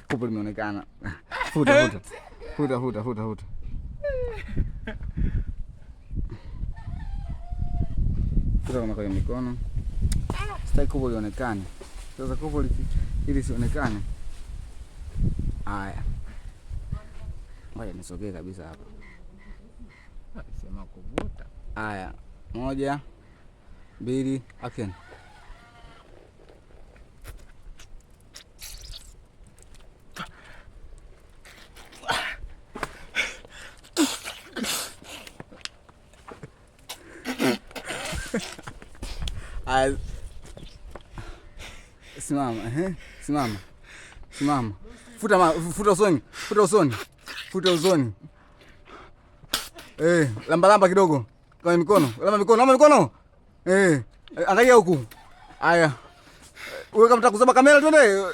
Kopo limeonekana. Futa. Futa kama kwenye mikono. Sitaki kopo lionekane. Sasa kopo ili sionekane. Haya. Ngoja nisogee kabisa hapa. Sema kuvuta. Haya. 1 2 action. Simama. Futa usoni. Lamba kidogo. Kwenye mikono. Lamba mikono. Angalia huku. Haya. Wewe kama unataka kuzama kamera twende.